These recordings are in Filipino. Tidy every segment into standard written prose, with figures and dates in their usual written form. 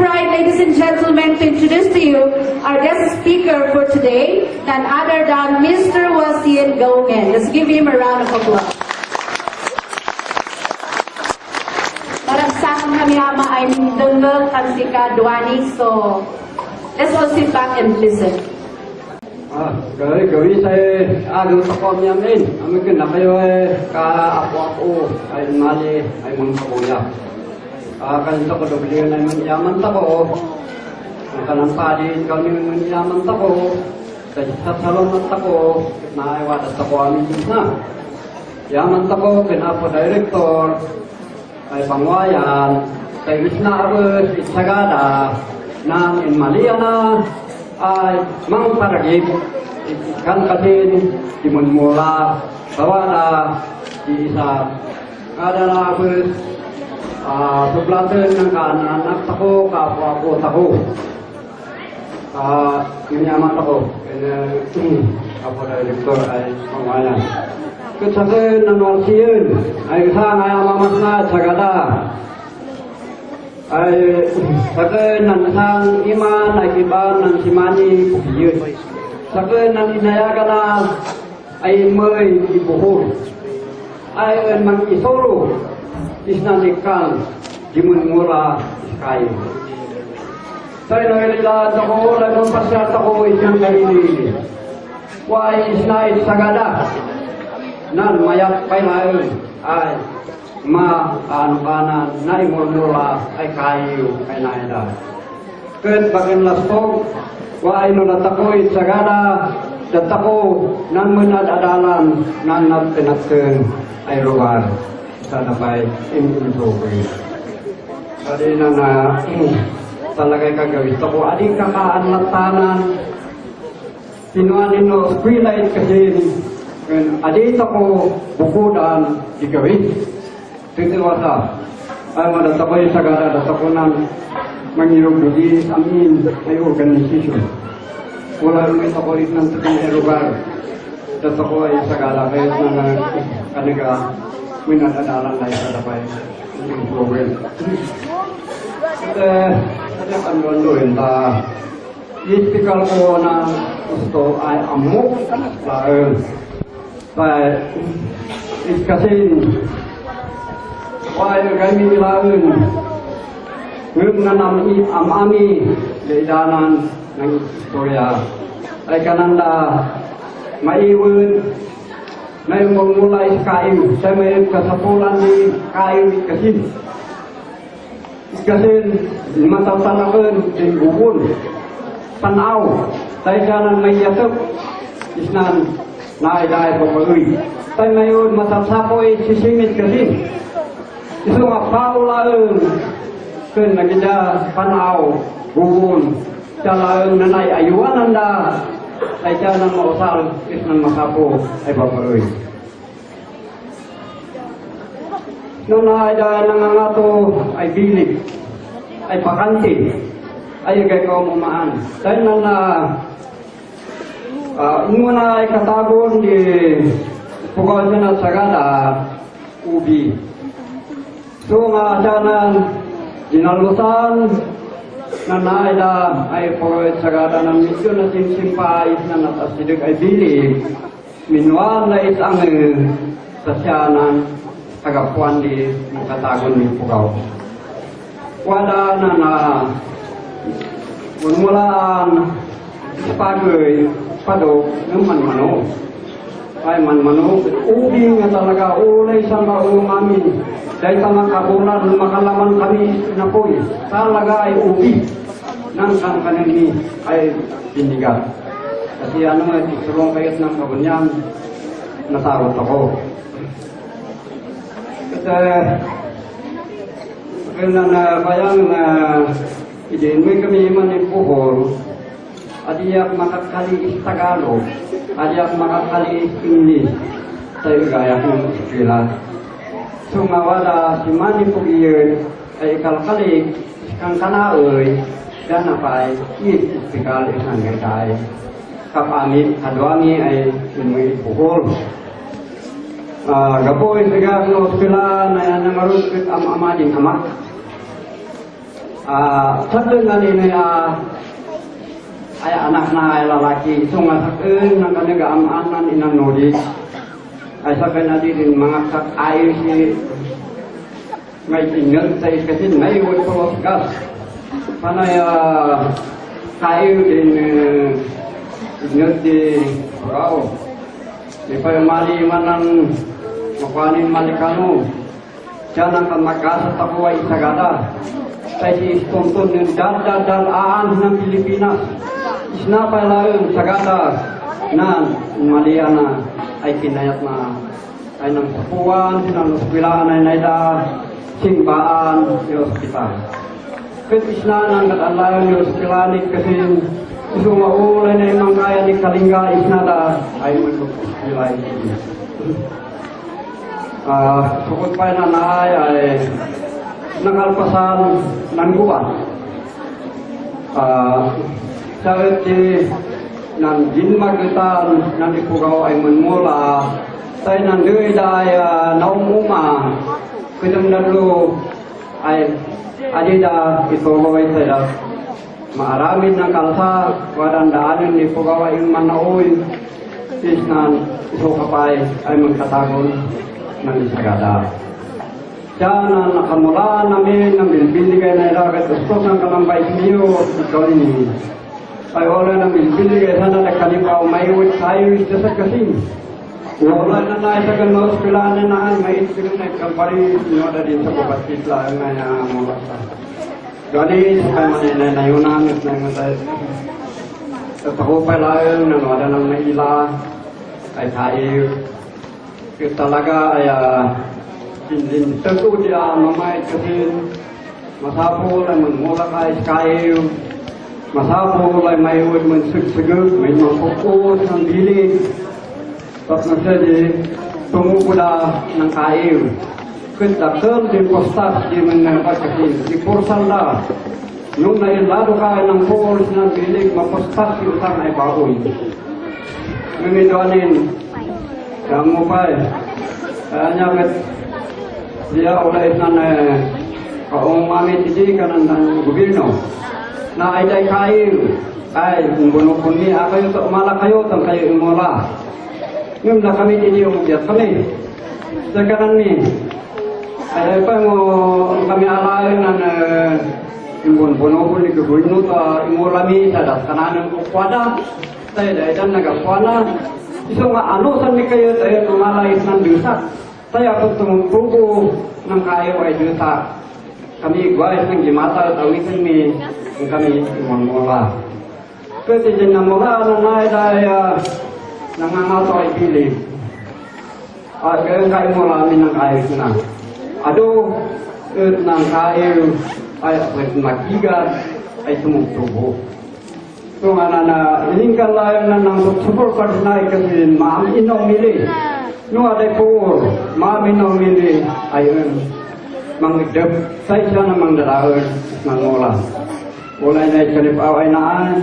pride, ladies and gentlemen, to introduce to you our guest speaker for today, none other than Mr. Walsi-en Gaongen. Let's give him a round of applause. Maragsakan kami ama ay nindunggol kasi kadwani, so let's all sit back and listen. Gawin saya ada sekolah yang lain. Mungkin nak kayo apa ay mali ay mga kabuya. Kan sa ko dobli na yaman tako. Kanang padi kami yaman tako. Sa salon tako na ay wala tako amin na. Yaman tako kinapo director ay pangwayan kay School of Sagada na in Maliana ay mang paragip kan kasin dimunmula bawala di isa ada na suplatan ng anak tako kapwa ko tako kinyaman tako ako director ay pangwayan kesaken ng Walsi-en ay isang ay amamas na Sagada ay saken ng isang iman ay iban ng simani pupiyun saken ng inayagan na ay may ibuhol ay mag-isoro isnanikan dimunmura iskayo tayo nangililad ako lagong pasyat ako isang kahili why isnait Sagada nan mayat pailayon ay ano na imulmula ay kayo ay naida. Ket bagian lastog wa ay natakoy Sagada datako nan menadadalan nan nagtenatkeun ay lugar sa nabay imulmula. Tadi na talaga kagawin ko adi kakaan latanan pinuanin no squilite kasi adi ko bukudan digawin. Titiwasa ay madatakoy Sagada datakunan mangirog di amin ay organisasyon. Wala rin ito ko rin ng sa lugar. Datakoy Sagada kayo na kaniga minadadalan na isa dapay yung program. Ada kanduan ta ispikal ko na gusto ay amok laen. By iskasin why kami laun ngum nanam amami leidanan ng istorya ay kananda maiwun na yung mulai kayu sa may kasapulan ni kayu kasin matatalakan din bubun panaw tayo jalan may yatap isnan naay pagpaguri tayo ngayon matasapoy sisingit kasi isu nga paulaen ken nagida panaw bubun jalaen nanay ayuan anda ay jalan mausal isnan masapo ay pagpaguri nuna ada nangangato ay bilik ay pakanti ay kay kaumaan dahil na muna ay katagon di School of Sagada ubi so nga janan dinalusan na naida ay School of Sagada ng misyon na simsimpay na natasidig ay bilik minuan na isang sasyanan tagapuan di katagon ni Pugaw. Wala na munmulaan pagay padok ng manmano. Ay manmano, ubi nga talaga ulay sa maulong amin. Dahil sa makabulan, makalaman kami na po talaga ay ubi ng kankanini ay bindigat. Kasi ano nga, isulong kayat ng kabunyan, nasarot ako. Kaya bayang na idinmoy kami manin puhol, adiyak makakali Tagalog, adiyak makakali English, tayo gaya ng sila. So mawala si Mani Pugiyer ay ikalkalik, kang kanaoy, ganapay, ispikal isang gaytay. Kapamit, hadwangi ay inuwi puhol. Gapoy, bigang no sila na marunod amading amak. Satu nga nini ay anak na ay lalaki, ito nga sakin ng kanagaamanan inang nodi. Ay sakin na din mga kakayo si may ingat sa kasi may ulit po gas. Panay kayo din ingat di raw. Di pa yung maliman ng makuhanin malikano. Diyan ang kamagkasa tapo ay Sagada. Sa istonton ng dal-dal-dalaan ng Pilipinas. Isnapay lang Sagada na Maliana ay kinayat na ay ng sapuan, ng ospilaan ay naida simbaan yung ospital. Kasi isna ng katalayan yung ospilanik kasi gusto maulay na yung kaya ni Kalinga isnada ay mag-ospilay. Sukot pa na naay ay nangalpasan ng gubat. Sabi ng ginmagitan ng ipugaw ay munmula tayo ng duwid ay naumuma kitang nalo ay adida ituloy tayo maaramin ng kalsa wadandaanin ni ipugaw ay manaoy isnan isukapay ay magkatagon ng Sagada. Diyan ang nakamula namin ng bilbiligay na iragat gusto ng kalambay niyo ikaw ni ay wala ng bilbiligay sana nakalipaw may uwit tayo isa sa kasing wala na na isa ganun ospilanan na may ispilin na kalpari sinyoda din sa babatit lang nga mula sa gani sa kamanay na yunan at na yung sa takupay lang na wala ng naila ay tayo talaga ay tentu dia mamay kasi masapol ay magmula ka iskayo masapol ay may uwid magsugsugod may mapupos ng bilig tapos na siya di tumupula ng kayo kasi dakil di postas di manapag kasi di porsal na yung nailado ka ng pors ng bilig mapostas yung utang ay baoy ngumidoanin kamu pa nyakit dia oleh nan kaum mami tidi kanan dan gobyerno na ay day kayo ay bunuh kami ako yung umala kayo tang kayo umula ngum na kami tidi umugyat kami sa kanan ni ay pa mo kami alayon nan bunuh ni gobyerno ta imulami sa kanan ko kwada tayo day dan nagakwana iso nga ano san ni kayo tayo umalay ng dusa saya pun tumungkuko ng kayo ay juta. Kami guys ng gimata at awitin mi ng kami mula. Pwede din na mula na naidaya nangangato ay pilig. At gayon kayo mula amin ng kayo na. Ado ng kayo ay magigat ay tumungkuko. So nga na iningkan layo na ng super personay kasi maaminaw mili. No ada po, mami no mili ayun mangdep saya sana mangdalaon mangola. Wala na kalipaw ay naan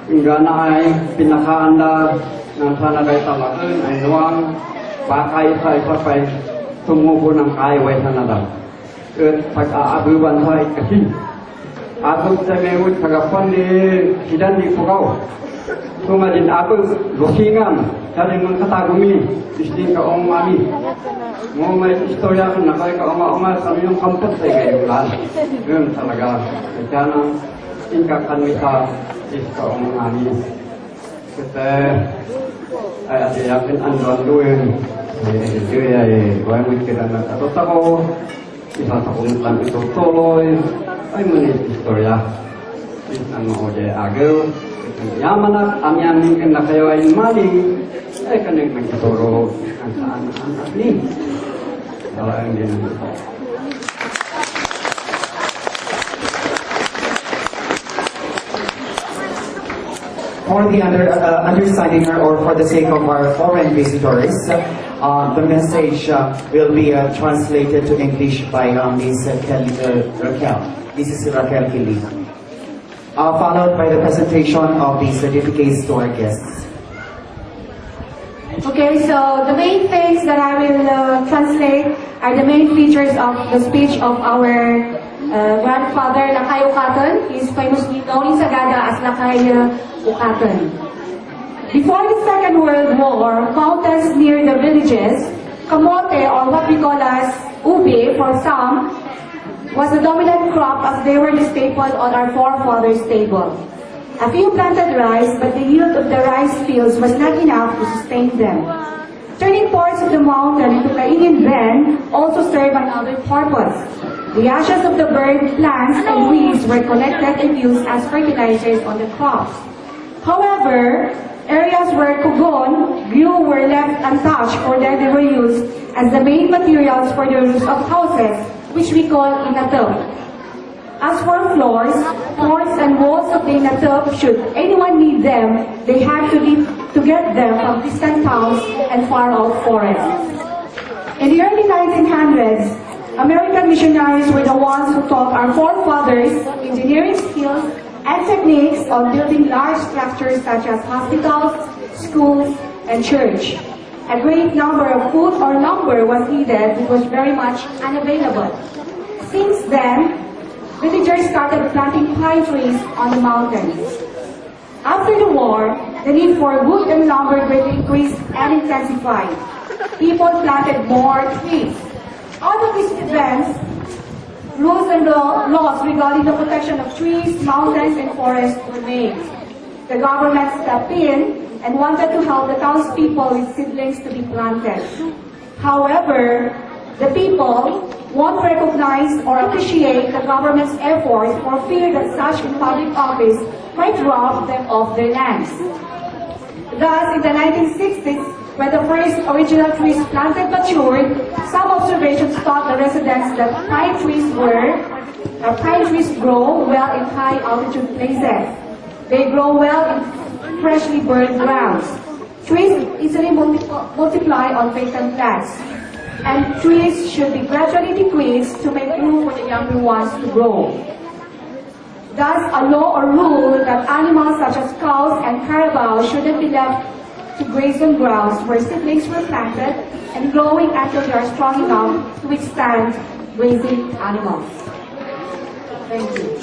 hingga na ay pinakaanda ng sana day talaon ay nuwang bakay sa isapay tumubo ng kayway sana daw. At pag-aabuban sa kasi atong sa mayroon kagapan ni sidan di pugaw. Tunga din ako lusingan saling mengkatagumi isting kaong mami mo may istorya kan nakay kaong kami yung kampot sa gayulan yun talaga kaya tingkakan misa is kaong mami kita ay yakin andon duin ay wala mo kira na tatot ako isa sa kumutan ito tuloy ay manit istorya ano o de agel yaman at amyamin na kayo ay mali ay kanang magtuturo ang saan-saan ni ang din for the understanding or for the sake of our foreign visitors, the message will be translated to English by Ms. Raquel. This is Raquel Kili. Followed by the presentation of the certificates to our guests. Okay, so the main things that I will translate are the main features of the speech of our grandfather Lakay Ukaton. He is famously known in Sagada as Lakay Ukaton. Before the Second World War, mountains near the villages, kamote, or what we call as ube for some, was the dominant crop as they were the staple on our forefathers' table. A few planted rice, but the yield of the rice fields was not enough to sustain them. Turning parts of the mountain into kainin ben also served another purpose. The ashes of the burned plants and weeds were collected and used as fertilizers on the crops. However, areas where kugon grew were left untouched, for that they were used as the main materials for the roofs of houses, which we call inatop. As for floors, boards and walls of the inatop, should anyone need them, they had to get them from distant towns and far-off forests. In the early 1900s, American missionaries were the ones who taught our forefathers engineering skills and techniques on building large structures such as hospitals, schools, and church. A great number of wood or lumber was needed, which was very much unavailable. Since then, villagers started planting pine trees on the mountains. After the war, the need for wood and lumber greatly increased and intensified. People planted more trees. Out of these events, rules and laws regarding the protection of trees, mountains, and forests were made. The government stepped in and wanted to help the townspeople with seedlings to be planted. However, the people won't recognize or appreciate the government's efforts for fear that such in public office might rob them of their lands. Thus, in the 1960s, when the first original trees planted matured, some observations taught the residents that pine trees grow well in high altitude places. They grow well in freshly burned grounds. Trees easily multiply on vacant lots, and trees should be gradually decreased to make room for the younger ones to grow. Thus, a law or rule that animals such as cows and carabao shouldn't be left to graze on grounds where seedlings were planted and growing until they are strong enough to withstand grazing animals. Thank you.